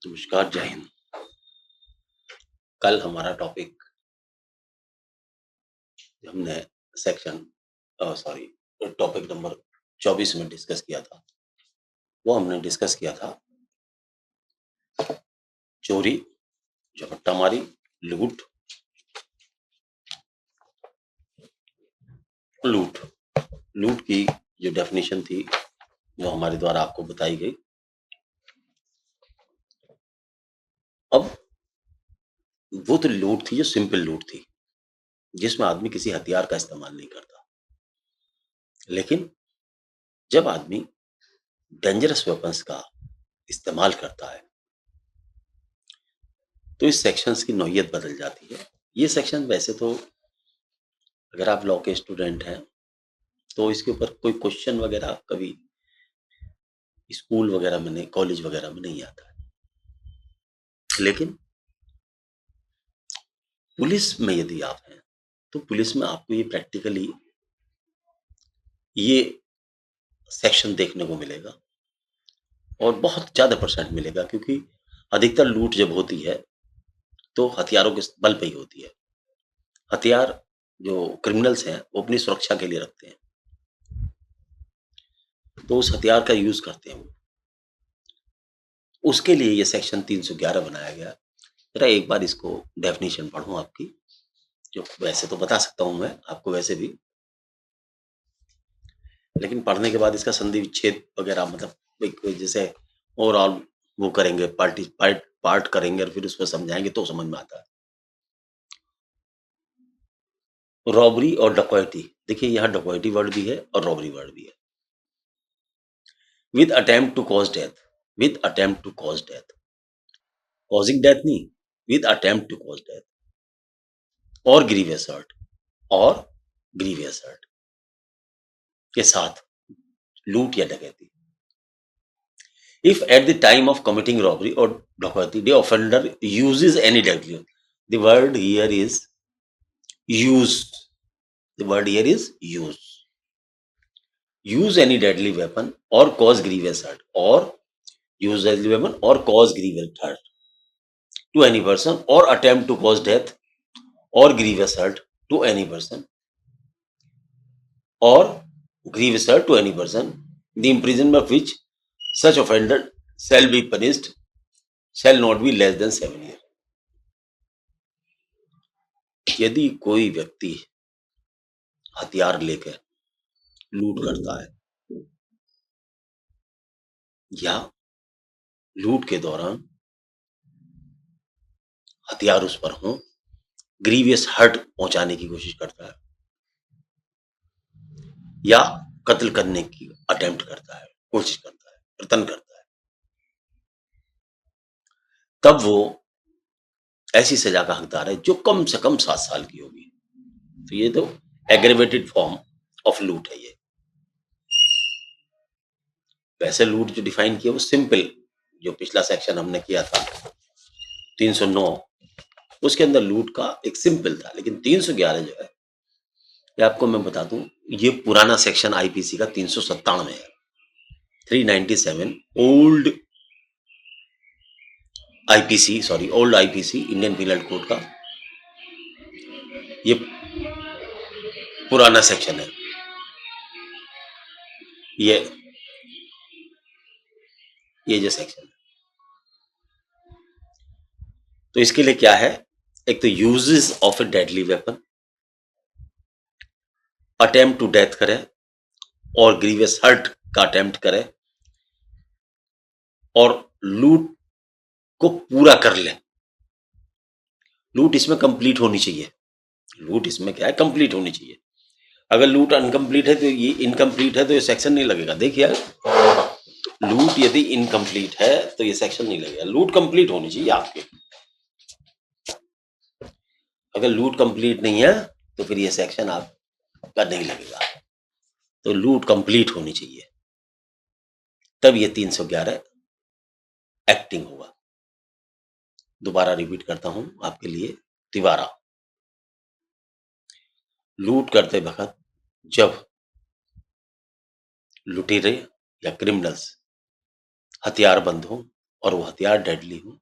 नमस्कार, जय हिंद। कल हमारा टॉपिक हमने सेक्शन सॉरी टॉपिक नंबर 24 में डिस्कस किया था। वो हमने डिस्कस किया था चोरी, झपट्टामारी, लूट, लूट। लूट की जो डेफिनेशन थी वो हमारे द्वारा आपको बताई गई। अब वो तो लूट थी जो सिंपल लूट थी, जिसमें आदमी किसी हथियार का इस्तेमाल नहीं करता। लेकिन जब आदमी डेंजरस वेपन्स का इस्तेमाल करता है तो इस सेक्शंस की नौइयत बदल जाती है। ये सेक्शन वैसे तो अगर आप लॉ के स्टूडेंट हैं तो इसके ऊपर कोई क्वेश्चन वगैरह कभी स्कूल वगैरह में नहीं, कॉलेज वगैरह में नहीं आता है। लेकिन पुलिस में यदि आप हैं तो पुलिस में आपको ये प्रैक्टिकली ये सेक्शन देखने को मिलेगा और बहुत ज्यादा परसेंट मिलेगा, क्योंकि अधिकतर लूट जब होती है तो हथियारों के बल पे ही होती है। हथियार जो क्रिमिनल्स हैं वो अपनी सुरक्षा के लिए रखते हैं, तो उस हथियार का यूज करते हैं वो। उसके लिए ये सेक्शन 311 बनाया गया। जरा एक बार इसको डेफिनेशन पढ़ूं आपकी, जो वैसे तो बता सकता हूं मैं आपको वैसे भी, लेकिन पढ़ने के बाद इसका संधि विच्छेद वगैरह मतलब एक जैसे ओवरऑल वो करेंगे, पार्ट करेंगे और फिर उसको समझाएंगे तो समझ में आता है। रॉबरी और डकैती, देखिए यहाँ डकैती वर्ड भी है और रॉबरी वर्ड भी है। With attempt to cause death, with attempt to cause death, causing death नहीं, with attempt to cause death, और ग्रीवियस हर्ट, और ग्रीवियस हर्ट के साथ लूट या डकैती। If at the time of committing robbery or dacoity the offender uses any deadly, the word here is use. The word here is use. Use any deadly weapon or cause grievous hurt, or use deadly weapon or cause grievous hurt to any person, or attempt to cause death or grievous hurt to any person, or grievous hurt to any person, the imprisonment of which such offender shall be punished shall not be less than 7 years. यदि कोई व्यक्ति हथियार लेकर लूट करता है या लूट के दौरान हथियार उस पर हो, ग्रीवियस हर्ट पहुंचाने की कोशिश करता है या कत्ल करने की अटेम्प्ट करता है, कोशिश करता है, प्रयत्न करता है, तब वो ऐसी सजा का हकदार है जो कम से कम 7 साल की होगी। तो ये तो एग्रेवेटेड फॉर्म ऑफ लूट है। ये वैसे लूट जो डिफाइन किया वो सिंपल, जो पिछला सेक्शन हमने किया था 309, उसके अंदर लूट का एक सिंपल था। लेकिन 311 जो है, ये आपको मैं बता दूं, ये पुराना सेक्शन आईपीसी का 397 है। 397 old IPC, sorry old IPC Indian penal code का ये पुराना सेक्शन है। ये ये जो सेक्शन है, तो इसके लिए क्या है, एक तो uses of a deadly weapon, attempt to death करे और ग्रीवियस हर्ट का अटेम्प्ट करे, और लूट को पूरा कर ले। लूट इसमें कंप्लीट होनी चाहिए। लूट इसमें क्या है, कंप्लीट होनी चाहिए। अगर लूट अनकंप्लीट है तो ये इनकम्प्लीट है तो ये सेक्शन नहीं लगेगा। देखिए लूट यदि इनकम्प्लीट है तो ये सेक्शन नहीं लगेगा। लूट कंप्लीट होनी चाहिए आपके। अगर लूट कंप्लीट नहीं है तो फिर ये सेक्शन आपका नहीं लगेगा। तो लूट कंप्लीट होनी चाहिए, तब ये 311 एक्टिंग होगा। दोबारा रिपीट करता हूं आपके लिए तिबारा। लूट करते वक्त जब लुटेरे या क्रिमिनल्स हथियार बंद हो और वो हथियार डेडली हो,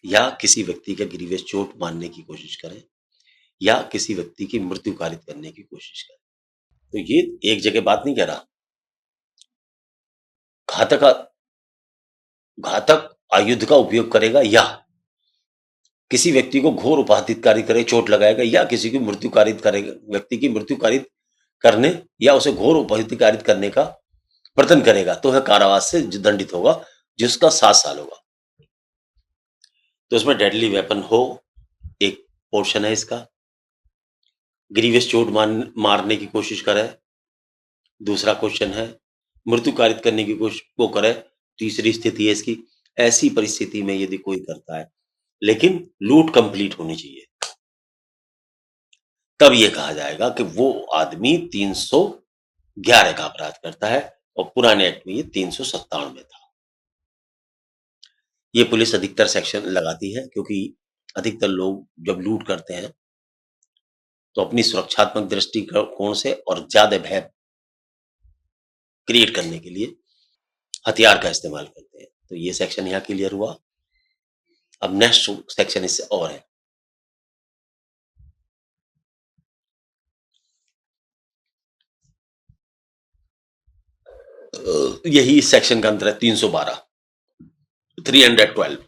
या किसी व्यक्ति का ग्रीवियस चोट मारने की कोशिश करें, या किसी व्यक्ति की मृत्यु कारित करने की कोशिश करें। तो ये एक जगह बात नहीं कह रहा, घातक घातक आयुध का उपयोग करेगा, या किसी व्यक्ति को घोर उपाधिकारी करे, चोट लगाएगा, या किसी की मृत्यु कारित करेगा, व्यक्ति की मृत्यु कारित करने या उसे घोर उपाधिकारित करने का प्रयत्न करेगा, तो वह कारावास से दंडित होगा, जिसका 7 साल होगा। तो इसमें डेडली वेपन हो एक पोर्शन है इसका, ग्रीवियस चोट मारने की कोशिश करे दूसरा क्वेश्चन है, मृत्यु कारित करने की कोशिश वो करे तीसरी स्थिति है इसकी। ऐसी परिस्थिति में यदि कोई करता है, लेकिन लूट कंप्लीट होनी चाहिए, तब ये कहा जाएगा कि वो आदमी 311 का अपराध करता है, और पुराने एक्ट में ये 357 में था। ये पुलिस अधिकतर सेक्शन लगाती है, क्योंकि अधिकतर लोग जब लूट करते हैं तो अपनी सुरक्षात्मक दृष्टिकोण से और ज्यादा भय क्रिएट करने के लिए हथियार का इस्तेमाल करते हैं। तो ये सेक्शन यहाँ क्लियर हुआ। अब नेक्स्ट सेक्शन इससे और है, यही इस सेक्शन का अंतर है। 312 312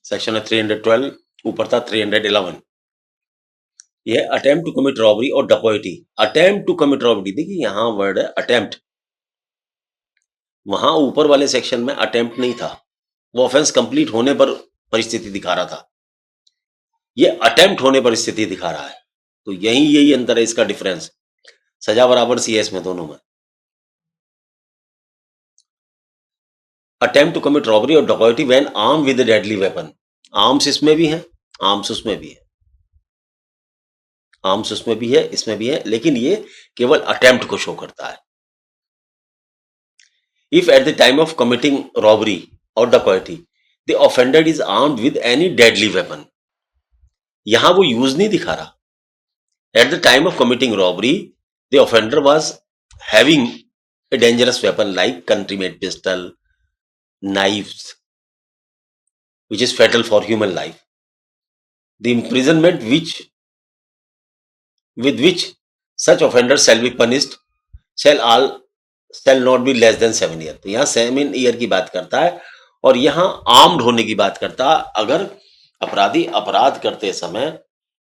सेक्शन है 312, ऊपर था 311। ये अटेम्प्ट टू कमिट रॉबरी और डकॉइटी। अटेम्प्ट टू कमिट रॉबरी, देखिए यहां वर्ड है अटेम्प्ट, वहां ऊपर वाले सेक्शन में अटेम्प्ट नहीं था, वो ऑफेंस कंप्लीट होने पर परिस्थिति दिखा रहा था, ये अटेम्प्ट होने पर स्थिति दिखा रहा है। तो यही अंतर है, इसका डिफरेंस। सजा बराबर सी है इसमें दोनों में। अटेम्प्ट टू कमिट रॉबरी और dacoity when arm with deadly weapon, arms इसमें भी है, आर्म्स उसमें भी है, आर्म्स उसमें भी है, इसमें भी है, लेकिन ये केवल अटेम्प्ट को शो करता है। If at the time of committing robbery और dacoity the offender is armed with any deadly weapon, यहां वो यूज नहीं दिखा रहा। At the time of committing robbery the offender was having a dangerous weapon like country made pistol, knives, which is fatal for human life. The imprisonment with which such offenders shall be punished shall not be less than 7 year। तो यहाँ 7 year की बात करता है, और यहाँ armed होने की बात करता है। अगर अपराधी अपराध करते समय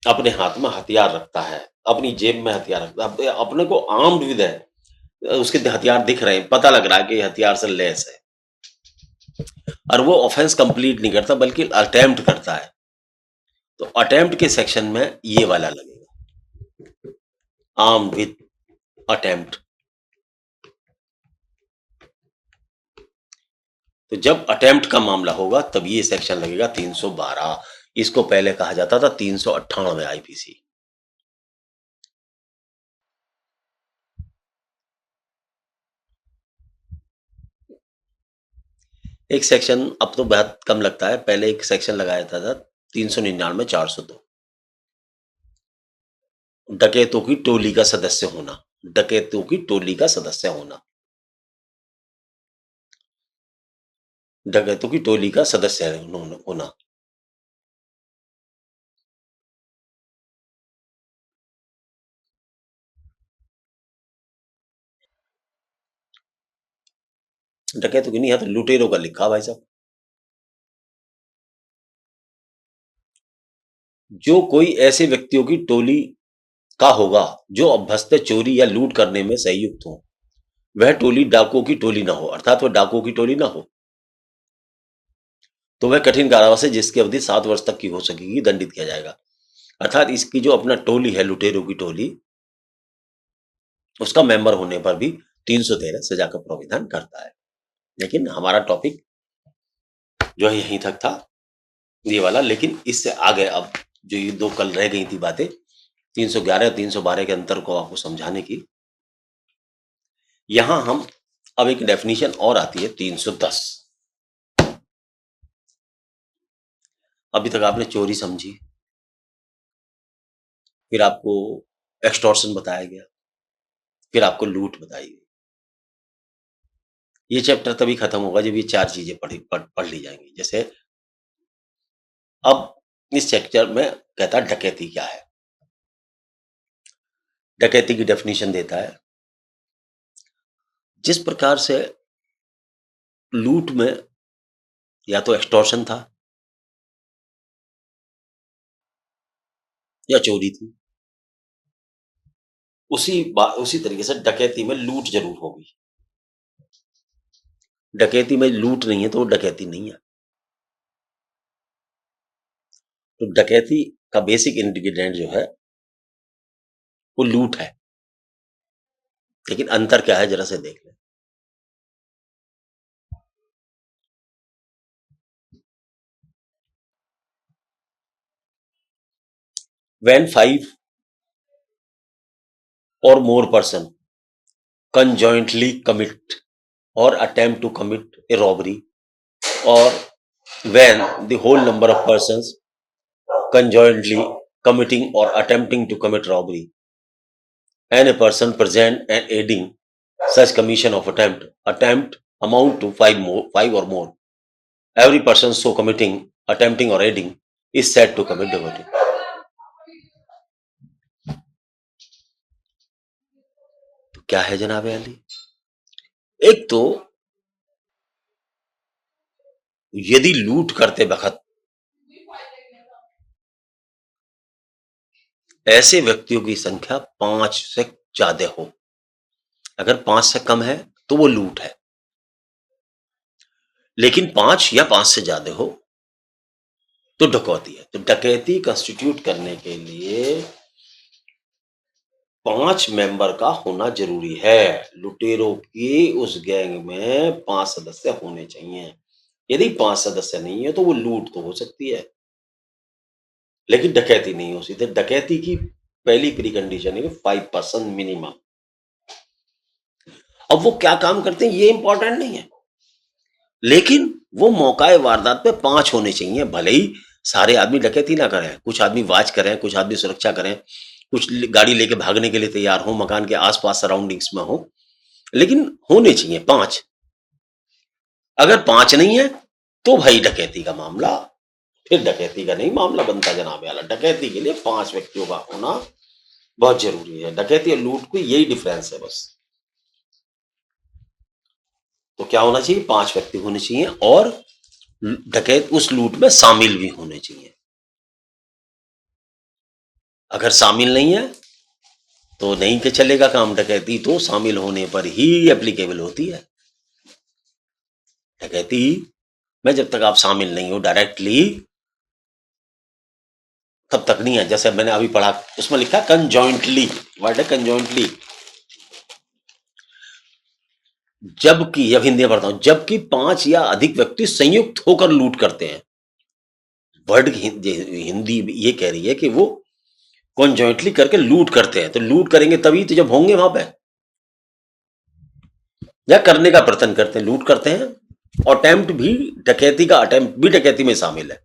अपने हाथ में हथियार रखता है, अपनी जेब में हथियार रखता है, अपने को आर्म्ड विद है, उसके हथियार दिख रहे हैं, पता लग रहा है कि हथियार से लैस है, और वो ऑफेंस कंप्लीट नहीं करता बल्कि अटेम्प्ट करता है, तो अटेम्प्ट के सेक्शन में ये वाला लगेगा, आर्म विद अटेम्प्ट। तो जब अटेम्प्ट का मामला होगा तब ये सेक्शन लगेगा 312। इसको पहले कहा जाता था 398 आईपीसी। एक सेक्शन अब तो बहुत कम लगता है, पहले एक सेक्शन लगाया था 399 402, डकैतों की टोली का सदस्य होना, डकैतों की टोली का सदस्य होना, डकैतों की टोली का सदस्य होना। डकैतों की नहीं है तो लुटेरों का लिखा भाई साहब। जो कोई ऐसे व्यक्तियों की टोली का होगा जो अभ्यस्त चोरी या लूट करने में संयुक्त हो, वह टोली डाकुओं की टोली ना हो, अर्थात वह डाकुओं की टोली ना हो, तो वह कठिन कारावास है जिसकी अवधि 7 वर्ष तक की हो सकेगी, दंडित किया जाएगा। अर्थात इसकी जो अपना टोली है, लुटेरों की टोली, उसका मेंबर होने पर भी 313 सजा का प्राविधान करता है। लेकिन हमारा टॉपिक जो है यहीं तक था, ये वाला। लेकिन इससे आगे अब जो ये दो कल रह गई थी बातें, 311 और 312 के अंतर को आपको समझाने की, यहां हम अब एक डेफिनेशन और आती है 310। अभी तक आपने चोरी समझी, फिर आपको एक्सटॉर्शन बताया गया, फिर आपको लूट बताई गई। ये चैप्टर तभी खत्म होगा जब ये 4 चीजें पढ़ ली जाएंगी। जैसे अब इस चैप्टर में कहता है डकैती क्या है। डकैती की डेफिनेशन देता है, जिस प्रकार से लूट में या तो एक्सटॉर्शन था या चोरी थी, उसी तरीके से डकैती में लूट जरूर होगी। डकैती में लूट नहीं है तो वो डकैती नहीं है। तो डकैती का बेसिक इंग्रेडिएंट जो है वो लूट है, लेकिन अंतर क्या है जरा से देख लें। When 5 or more person conjointly commit or attempt to commit a robbery, or when the whole number of persons conjointly committing or attempting to commit robbery, and a person present and aiding such commission of attempt amount to 5 or more. Every person so committing, attempting or aiding is said to commit robbery. तो क्या है जनाब अली? एक तो यदि लूट करते वक्त ऐसे व्यक्तियों की संख्या 5 से ज्यादा हो, अगर 5 से कम है तो वो लूट है, लेकिन 5 या 5 से ज्यादा हो तो डकैती है। तो डकैती कंस्टिट्यूट करने के लिए 5 मेंबर का होना जरूरी है। लुटेरों की उस गैंग में 5 सदस्य होने चाहिए। यदि 5 सदस्य नहीं है तो वो लूट तो हो सकती है, लेकिन डकैती नहीं हो सकती। डकैती की पहली प्री कंडीशन है 5% मिनिमम। अब वो क्या काम करते हैं ये इंपॉर्टेंट नहीं है, लेकिन वो मौकाए वारदात पे 5 होने चाहिए। भले ही सारे आदमी डकैती ना करें, कुछ आदमी वाच करें, कुछ आदमी सुरक्षा करें, कुछ गाड़ी लेके भागने के लिए तैयार हो, मकान के आसपास सराउंडिंग्स में हो, लेकिन होने चाहिए 5। अगर 5 नहीं है तो भाई डकैती का मामला, फिर डकैती का नहीं मामला बनता जनाब आला। डकैती के लिए 5 व्यक्तियों का होना बहुत जरूरी है। डकैती और लूट को यही डिफरेंस है बस। तो क्या होना चाहिए? 5 व्यक्ति होने चाहिए और डकैत उस लूट में शामिल भी होने चाहिए। अगर शामिल नहीं है तो नहीं के चलेगा काम। डकैती तो शामिल होने पर ही एप्लीकेबल होती है। डकैती में जब तक आप शामिल नहीं हो डायरेक्टली, तब तक नहीं है। जैसे मैंने अभी पढ़ा उसमें लिखा कंजॉइंटली, वर्ड है कंजॉइंटली। जबकि, अब हिंदी में पढ़ता हूं, जबकि 5 या अधिक व्यक्ति संयुक्त होकर लूट करते हैं। वर्ड हिंदी ये कह रही है कि वो कॉन्जॉइंटली करके लूट करते हैं। तो लूट करेंगे तभी तो जब होंगे वहां पे, या करने का प्रयत्न करते हैं, लूट करते हैं। अटेम्प्ट भी, डकैती का अटेम्प्ट भी डकैती में शामिल है।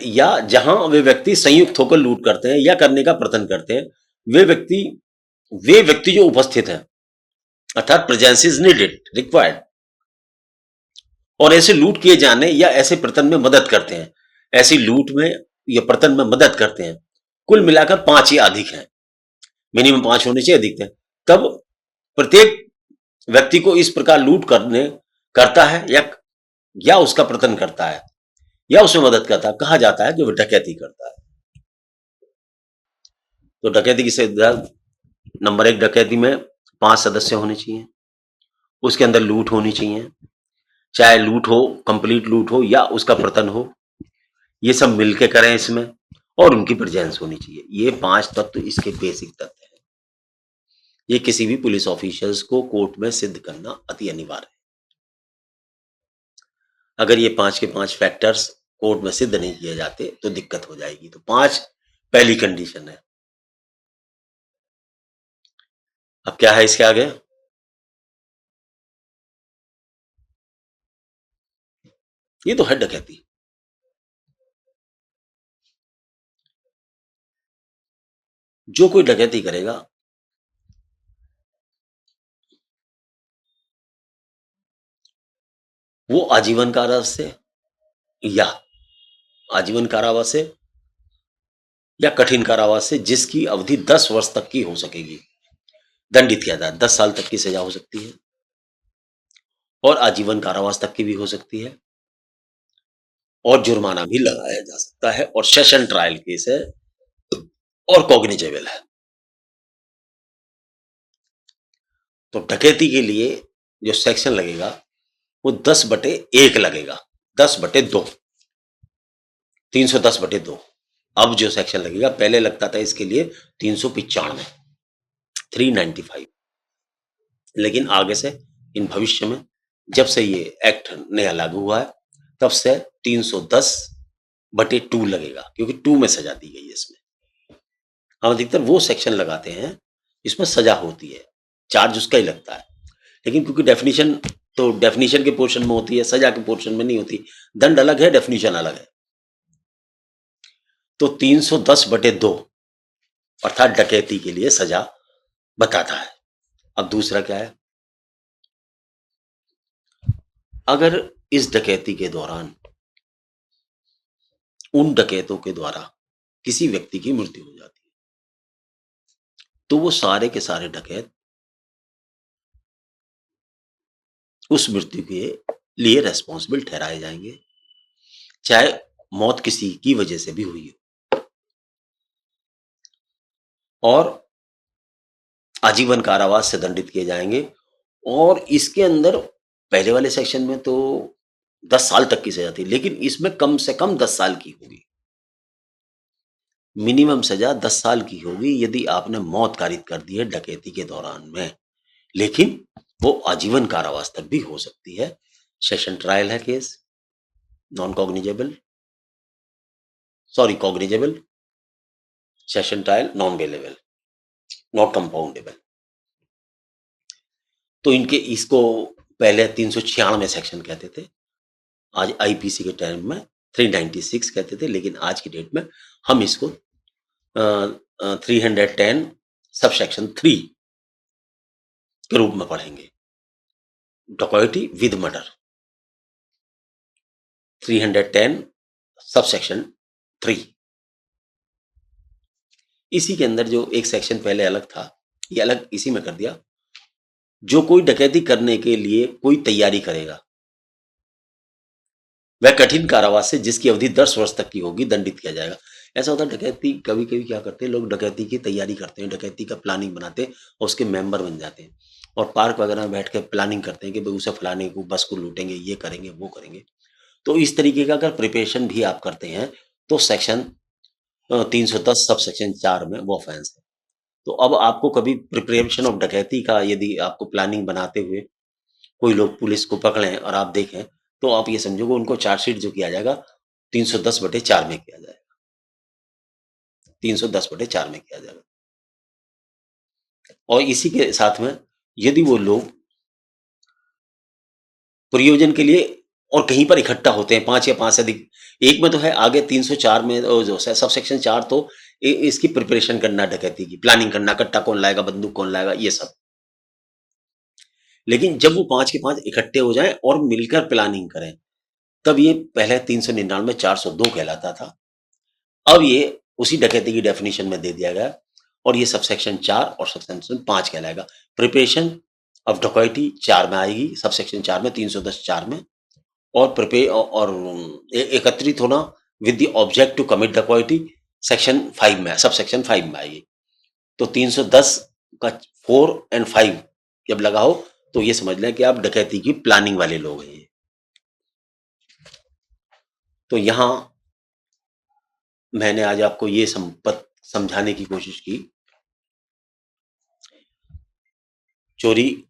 या जहां वे व्यक्ति संयुक्त होकर लूट करते हैं या करने का प्रयत्न करते हैं, वे व्यक्ति जो उपस्थित हैं, अर्थात प्रेजेंस इज नीडेड, रिक्वायर्ड, और ऐसे लूट किए जाने या ऐसे प्रयत्न में मदद करते हैं, ऐसी लूट में या प्रयत्न में मदद करते हैं। कुल मिलाकर 5 या अधिक हैं, मिनिमम 5 होने चाहिए, अधिक हैं। तब प्रत्येक व्यक्ति को इस प्रकार लूट करने करता है या उसका प्रयत्न करता है या उसमें मदद करता है, कहा जाता है कि वो डकैती करता है। तो डकैती की सिद्धांत नंबर 1, डकैती में 5 सदस्य होने चाहिए, उसके अंदर लूट होनी चाहिए, चाहे लूट हो, कंप्लीट लूट हो या उसका प्रयत्न हो, ये सब मिलके करें इसमें, और उनकी प्रेजेंस होनी चाहिए। ये 5 तत्व इसके बेसिक तत्व हैं। ये किसी भी पुलिस ऑफिसर्स को कोर्ट में सिद्ध करना अति अनिवार्य है। अगर ये 5 के 5 फैक्टर्स कोर्ट में सिद्ध नहीं किए जाते तो दिक्कत हो जाएगी। तो 5 पहली कंडीशन है। अब क्या है इसके आगे? ये तो है डकैती। जो कोई डकैती करेगा वो आजीवन कारावास से या आजीवन कारावास से या कठिन कारावास से, जिसकी अवधि 10 वर्ष तक की हो सकेगी, दंडित किया जाए। 10 साल तक की सजा हो सकती है और आजीवन कारावास तक की भी हो सकती है और जुर्माना भी लगाया जा सकता है और सेशन ट्रायल केस है और कॉग्निजेबल है। तो डकैती के लिए जो सेक्शन लगेगा वो 10/1 लगेगा, 10/2, 310/2। अब जो सेक्शन लगेगा, पहले लगता था इसके लिए 395, 395, लेकिन आगे से इन भविष्य में जब से ये एक्ट नया लागू हुआ है तब से 310/2 लगेगा, क्योंकि 2 में सजा दी गई है इसमें। हम अधिकतर वो सेक्शन लगाते हैं जिसमें सजा होती है, चार्ज उसका ही लगता है, लेकिन क्योंकि डेफिनेशन तो डेफिनेशन के पोर्शन में होती है, सजा के पोर्शन में नहीं होती। दंड अलग है, डेफिनेशन अलग है। तो 310/2 अर्थात डकैती के लिए सजा बताता है। अब दूसरा क्या है, अगर इस डकैती के दौरान उन डकैतों के द्वारा किसी व्यक्ति की मृत्यु हो जाती है, तो वो सारे के सारे डकैत उस मृत्यु के लिए रेस्पॉन्सिबल ठहराए जाएंगे, चाहे मौत किसी की वजह से भी हुई हो, और आजीवन कारावास से दंडित किए जाएंगे। और इसके अंदर पहले वाले सेक्शन में तो 10 साल तक की सजा थी, लेकिन इसमें कम से कम 10 साल की होगी। मिनिमम सजा 10 साल की होगी यदि आपने मौत कारित कर दी है डकैती के दौरान में, लेकिन वो आजीवन कारावास तक भी हो सकती है। सेशन ट्रायल है case, non cognizable, sorry cognizable, session trial non bailable, not compoundable. तो इनके इसको पहले 396 सेक्शन कहते थे, आज आईपीसी के टाइम में 396 कहते थे, लेकिन आज की डेट में हम इसको 310 सब सेक्शन 3 के रूप में पढ़ेंगे। डकैती विद मर्डर 310 सब सेक्शन 3। इसी के अंदर जो एक सेक्शन पहले अलग था, ये अलग इसी में कर दिया। जो कोई डकैती करने के लिए कोई तैयारी करेगा वह कठिन कारावास से, जिसकी अवधि 10 वर्ष तक की होगी, दंडित किया जाएगा। ऐसा होता है डकैती कभी कभी क्या करते हैं लोग, डकैती की तैयारी करते हैं, डकैती का प्लानिंग बनाते हैं और उसके मेंबर बन जाते हैं और पार्क वगैरह में बैठ के प्लानिंग करते हैं कि भाई उसे फलाने को, बस को लूटेंगे, ये करेंगे, वो करेंगे। तो इस तरीके का अगर प्रिपरेशन भी आप करते हैं तो सेक्शन 310 सब सेक्शन 4 में वो ऑफेंस है। तो अब आपको कभी प्रिपरेशन ऑफ डकैती का यदि आपको प्लानिंग बनाते हुए कोई लोग पुलिस को पकड़ें और आप देखें, तो आप ये समझोगे उनको चार्जशीट जो किया जाएगा 310/4 में किया जाएगा, 310/4 में किया जाएगा। और इसी के साथ में यदि वो लोग प्रयोजन के लिए और कहीं पर इकट्ठा होते हैं, 5 या 5 से अधिक, एक में तो है आगे 304 में जो सब सेक्शन 4 तो इसकी प्रिपरेशन करना, डकैती की प्लानिंग करना, कट्टा कौन लाएगा, बंदूक कौन लाएगा, ये सब। लेकिन जब वो 5 के 5 इकट्ठे हो जाएं और मिलकर प्लानिंग करें, तब ये पहले 399 402 कहलाता था, अब ये उसी डकैती की डेफिनेशन में दे दिया गया और ये सबसेक्शन 4 और सबसेक्शन 5 कहलाएगा। प्रिपरेशन ऑफ डकैती 4 में आएगी, सबसेक्शन 4 में, 310/4 में। और और एकत्रित होना with the object to commit डकैती सेक्शन 5 में, सबसेक्शन 5 में आएगी। तो 310 का 4 एंड 5 जब लगाओ तो ये समझ लें कि आप डकैती की प्लानिंग वाले लोग हैं। तो यहां मैंने आज आपको ये समझाने की कोशिश की, चोरी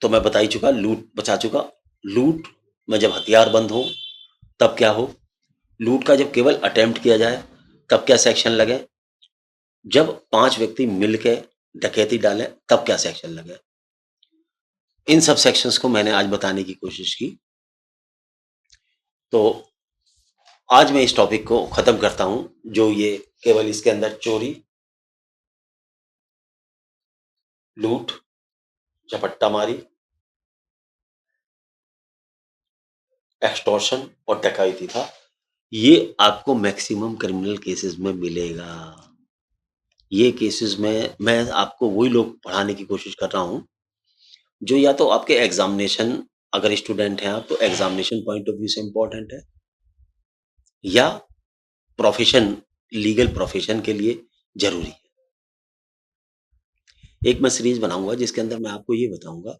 तो मैं बता ही चुका, लूट बचा चुका। लूट में जब हथियार बंद हो तब क्या हो, लूट का जब केवल अटेम्प्ट किया जाए तब क्या सेक्शन लगे, जब 5 व्यक्ति मिलकर डकैती डालें तब क्या सेक्शन लगे। इन सब सेक्शंस को मैंने आज बताने की कोशिश की। तो आज मैं इस टॉपिक को खत्म करता हूं, जो ये केवल इसके अंदर चोरी, लूट, झपट्टा मारी, एक्सटॉर्शन और डकैती था। ये आपको मैक्सिमम क्रिमिनल केसेस में मिलेगा। ये केसेस में मैं आपको वही लोग पढ़ाने की कोशिश कर रहा हूँ, जो या तो आपके एग्ज़ामिनेशन, अगर स्टूडेंट हैं आप तो एग्ज़ामिनेशन पॉइंट ऑफ व्यू से इम्पोर्टेंट है, या प्रोफ़ेशन, लीगल प्रोफ़ेशन के लिए ज़रूरी है। एक मैं सीरीज़ बनाऊँगा जिसके अंदर मैं आपको ये बताऊँगा,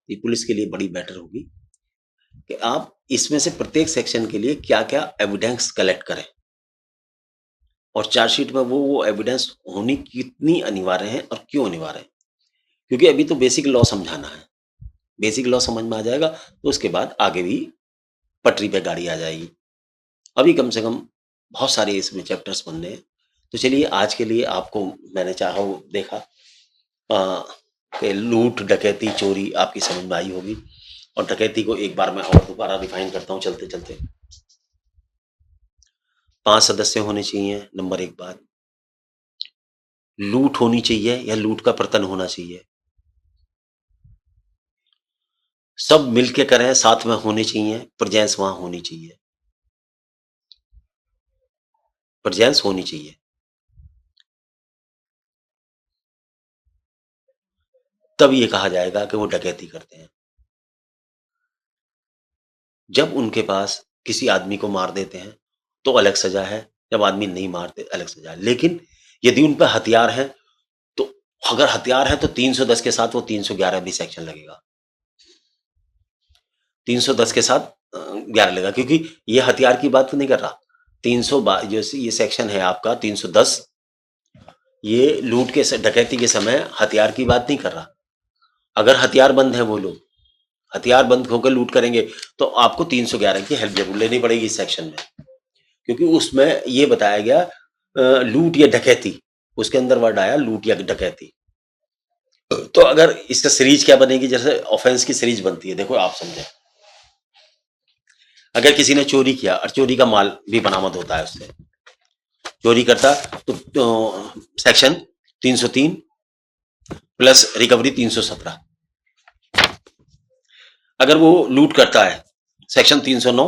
ये पुलिस के लिए बड़ी बेटर होगी कि आप इसमें से प्रत्येक सेक्शन के लिए क्या-क्या एविडेंस कलेक्ट करें, और चार्जशीट में वो एविडेंस होनी कितनी अनिवार्य है और क्यों अनिवार्य है। क्योंकि अभी तो बेसिक लॉ समझाना है। बेसिक लॉ समझ में आ जाएगा तो उसके बाद आगे भी पटरी पे गाड़ी आ जाएगी। अभी कम से कम बहुत सारे इसमें चैप्टर्स बनने हैं। तो चलिए आज के लिए आपको मैंने चाहा वो देखा अ, कि लूट, डकैती, चोरी आपकी समझ में आई होगी, और डकैती को एक बार मैं और दोबारा डिफाइन करता हूँ चलते-चलते। 5 सदस्य होने चाहिए, नंबर 1 बात। लूट होनी चाहिए या लूट का पतन होना चाहिए। सब मिल के करें, साथ में होने चाहिए, प्रेजेंस वहाँ होनी चाहिए। प्रेजेंस होनी चाहिए। तब ये कहा जाएगा कि वो डकैती करते हैं। जब उनके पास किसी आदमी को मार देते हैं, तो अलग सज़ा है, जब आदमी नहीं मारते अलग सज़ा है। लेकिन यदि उन पे हथियार हैं, तो अगर हथियार है तो 310 के साथ वो 311 भी सेक्शन लगेगा। 310 के साथ 11 लगेगा, क्योंकि ये हथियार की बात नहीं कर रहा। 300 जैसे ये सेक्शन है आपका 310, ये लूट के डकैती के समय हथियार की बात नहीं कर रहा। अगर हथियारबंद है वो लोग, हथियारबंद होकर लूट करेंगे, तो आपको 311 की हेल्प जरूर लेनी पड़ेगी इस सेक्शन में, क्योंकि उसमें ये बताया गया लूट या डकैती, उसके अंदर वर्ड आया लूट या डकैती। तो अगर इसका सीरीज क्या बनेगी, जैसे ऑफेंस की सीरीज बनती है, देखो आप समझे, अगर किसी ने चोरी किया और चोरी का माल भी बरामद होता है उससे, चोरी करता तो सेक्शन 303 प्लस रिकवरी 317। अगर वो लूट करता है, सेक्शन 309,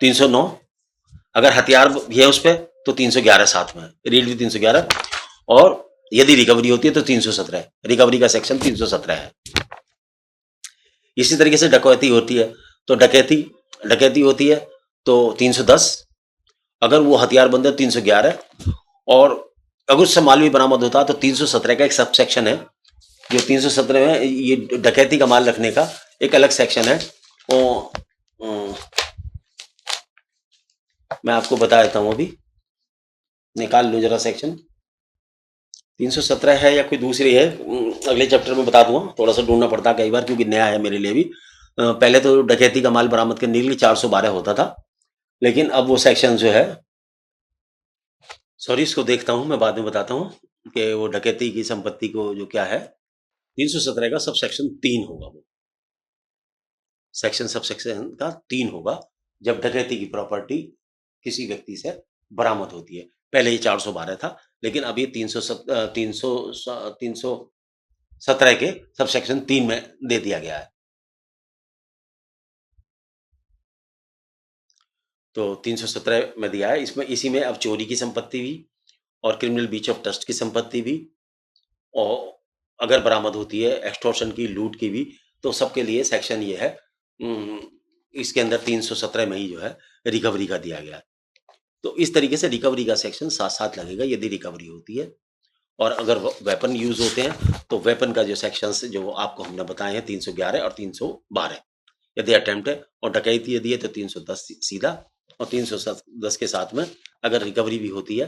309। अगर हथियार भी है उस पर तो 311 साथ में, रेट भी 311, और यदि रिकवरी होती है तो 317, रिकवरी का सेक्शन 317 है। इसी तरीके से डकैती होती है, तो डकैती होती है तो 310, अगर वो हथियार बंद है 311, और अगर उससे माल भी बरामद होता है तो 317 का एक सब सेक्शन है, जो 317 में ये डकैती का माल रखने का एक अलग सेक्शन है। और मैं आपको बता देता हूँ, अभी निकाल लो जरा सेक्शन 317 है या कोई दूसरी है, अगले चैप्टर में बता दूंगा, थोड़ा सा ढूंढना पड़ता है कई बार क्योंकि नया है मेरे लिए भी। पहले तो डकैती का माल बरामद करने के लिए 412 होता था, लेकिन अब वो सेक्शन जो है, सॉरी इसको देखता हूँ मैं बाद में बताता हूँ कि वो डकैती की संपत्ति को जो क्या है, 317 का सब सेक्शन 3 होगा, वो सेक्शन सब सेक्शन का 3 होगा, जब डकैती की प्रॉपर्टी किसी व्यक्ति से बरामद होती है। पहले ये 412 था, लेकिन अब ये 317 के सब सेक्शन 3 में दे दिया गया है। तो 317 में दिया है, इसमें इसी में अब चोरी की संपत्ति भी और क्रिमिनल ब्रीच ऑफ ट्रस्ट की संपत्ति भी, और अगर बरामद होती है एक्सटॉर्शन की, लूट की भी, तो सबके लिए सेक्शन ये है। इसके अंदर 317 में ही जो है रिकवरी का दिया गया है। तो इस तरीके से रिकवरी का सेक्शन साथ साथ लगेगा यदि रिकवरी होती है, और अगर वेपन यूज होते हैं तो वेपन का जो सेक्शन जो आपको हमने बताए हैं 311 और 312, यदि अटेम्प्ट है और डकैती यदि है तो 310 सीधा, और 310 के साथ में अगर रिकवरी भी होती है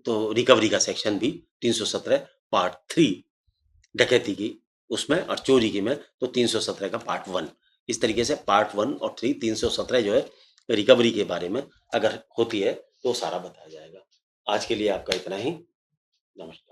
तो रिकवरी का सेक्शन भी 317 पार्ट 3, डकैती की उसमें और चोरी की में तो 317 का पार्ट 1। इस तरीके से पार्ट 1 और 3 317 जो है रिकवरी के बारे में अगर होती है तो सारा बताया जाएगा। आज के लिए आपका इतना ही। नमस्कार।